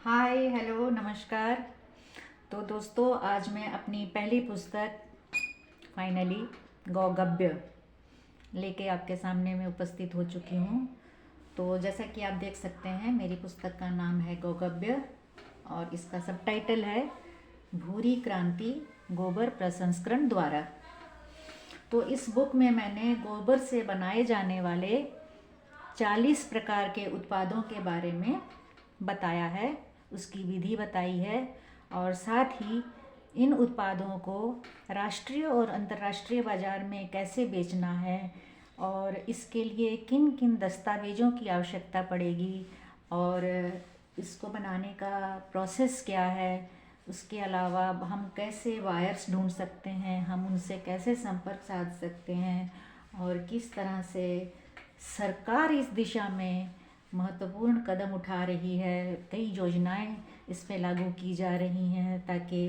Hi hello नमस्कार। तो दोस्तों, आज मैं अपनी पहली पुस्तक फाइनली गौगव्य लेके आपके सामने में उपस्थित हो चुकी हूँ। तो जैसा कि आप देख सकते हैं, मेरी पुस्तक का नाम है गौगव्य और इसका सबटाइटल है भूरी क्रांति गोबर प्रसंस्करण द्वारा। तो इस बुक में मैंने गोबर से बनाए जाने वाले 40 प्रकार के उत्पादों के बारे में बताया है, उसकी विधि बताई है और साथ ही इन उत्पादों को राष्ट्रीय और अंतर्राष्ट्रीय बाज़ार में कैसे बेचना है और इसके लिए किन किन दस्तावेज़ों की आवश्यकता पड़ेगी और इसको बनाने का प्रोसेस क्या है। उसके अलावा हम कैसे वायर्स ढूंढ सकते हैं, हम उनसे कैसे संपर्क साध सकते हैं और किस तरह से सरकार इस दिशा में महत्वपूर्ण कदम उठा रही है। कई योजनाएं इस पे लागू की जा रही हैं ताकि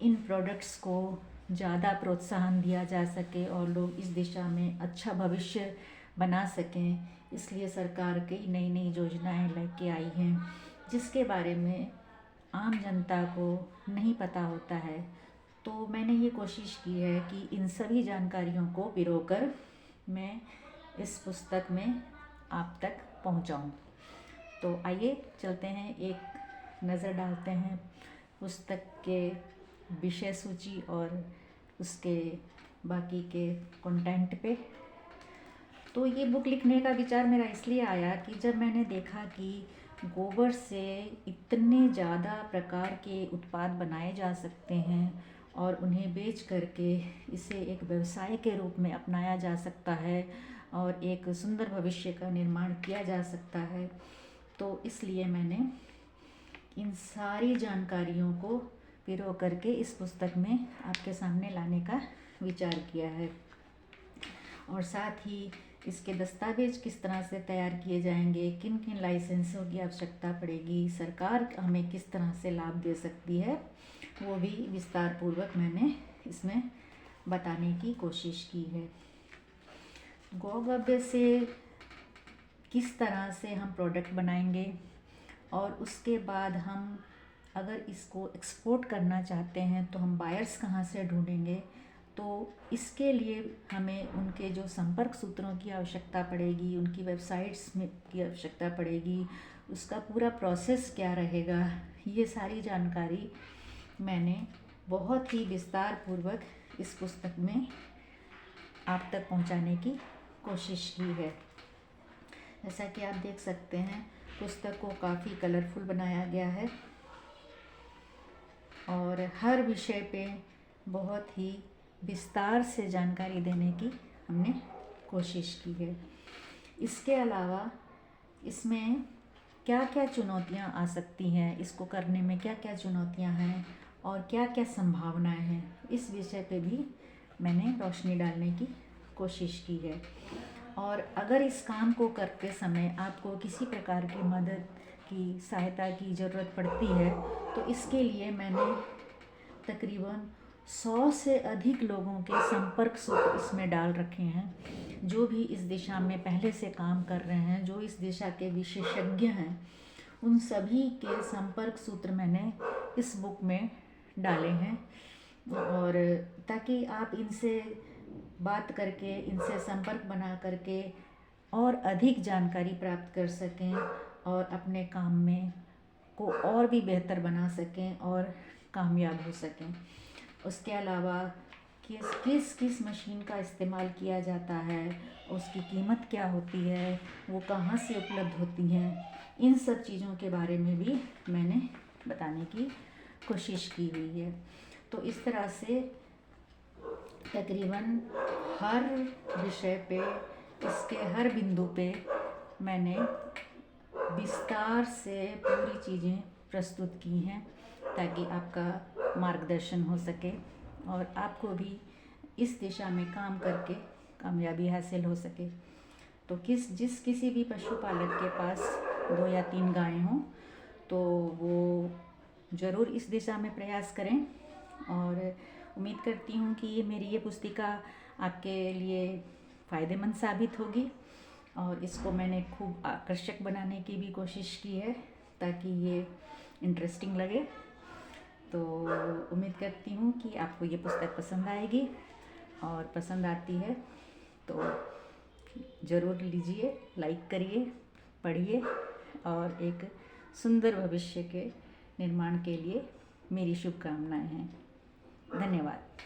इन प्रोडक्ट्स को ज़्यादा प्रोत्साहन दिया जा सके और लोग इस दिशा में अच्छा भविष्य बना सकें। इसलिए सरकार कई नई नई योजनाएं लेके आई हैं जिसके बारे में आम जनता को नहीं पता होता है। तो मैंने ये कोशिश की है कि इन सभी जानकारियों को पिरोकर मैं इस पुस्तक में आप तक पहुंचाऊं। तो आइए चलते हैं, एक नज़र डालते हैं पुस्तक के विषय सूची और उसके बाकी के कंटेंट पे। तो ये बुक लिखने का विचार मेरा इसलिए आया कि जब मैंने देखा कि गोबर से इतने ज़्यादा प्रकार के उत्पाद बनाए जा सकते हैं और उन्हें बेच करके इसे एक व्यवसाय के रूप में अपनाया जा सकता है और एक सुंदर भविष्य का निर्माण किया जा सकता है, तो इसलिए मैंने इन सारी जानकारियों को पिरो करके इस पुस्तक में आपके सामने लाने का विचार किया है। और साथ ही इसके दस्तावेज किस तरह से तैयार किए जाएंगे, किन किन लाइसेंसों की आवश्यकता पड़ेगी, सरकार हमें किस तरह से लाभ दे सकती है, वो भी विस्तार पूर्वक मैंने इसमें बताने की कोशिश की है। गौगव्य से किस तरह से हम प्रोडक्ट बनाएंगे और उसके बाद हम अगर इसको एक्सपोर्ट करना चाहते हैं तो हम बायर्स कहाँ से ढूंढेंगे। तो इसके लिए हमें उनके जो संपर्क सूत्रों की आवश्यकता पड़ेगी, उनकी वेबसाइट्स में की आवश्यकता पड़ेगी, उसका पूरा प्रोसेस क्या रहेगा, ये सारी जानकारी मैंने बहुत ही विस्तार पूर्वक इस पुस्तक में आप तक पहुंचाने की कोशिश की है। जैसा कि आप देख सकते हैं, पुस्तक को काफ़ी कलरफुल बनाया गया है और हर विषय पे बहुत ही विस्तार से जानकारी देने की हमने कोशिश की है। इसके अलावा इसमें क्या क्या चुनौतियां आ सकती हैं, इसको करने में क्या क्या चुनौतियां हैं और क्या क्या संभावनाएं हैं, इस विषय पे भी मैंने रोशनी डालने की कोशिश की है। और अगर इस काम को करते समय आपको किसी प्रकार की मदद की सहायता की ज़रूरत पड़ती है तो इसके लिए मैंने तकरीबन 100 से अधिक लोगों के संपर्क सूत्र इसमें डाल रखे हैं, जो भी इस दिशा में पहले से काम कर रहे हैं, जो इस दिशा के विशेषज्ञ हैं, उन सभी के संपर्क सूत्र मैंने इस बुक में डाले हैं और ताकि आप इनसे बात करके, इनसे संपर्क बना करके और अधिक जानकारी प्राप्त कर सकें और अपने काम में को और भी बेहतर बना सकें और कामयाब हो सकें। उसके अलावा किस किस किस मशीन का इस्तेमाल किया जाता है, उसकी कीमत क्या होती है, वो कहाँ से उपलब्ध होती हैं, इन सब चीज़ों के बारे में भी मैंने बताने की कोशिश की हुई है। तो इस तरह से तकरीबन हर विषय पे, इसके हर बिंदु पे मैंने विस्तार से पूरी चीज़ें प्रस्तुत की हैं ताकि आपका मार्गदर्शन हो सके और आपको भी इस दिशा में काम करके कामयाबी हासिल हो सके। तो किसी भी पशुपालक के पास 2 या 3 गायें हों तो वो ज़रूर इस दिशा में प्रयास करें और उम्मीद करती हूँ कि ये पुस्तिका आपके लिए फ़ायदेमंद साबित होगी और इसको मैंने खूब आकर्षक बनाने की भी कोशिश की है ताकि ये इंटरेस्टिंग लगे। तो उम्मीद करती हूँ कि आपको ये पुस्तक पसंद आएगी, और पसंद आती है तो ज़रूर लीजिए, लाइक करिए, पढ़िए, और एक सुंदर भविष्य के निर्माण के लिए मेरी शुभकामनाएं हैं। धन्यवाद।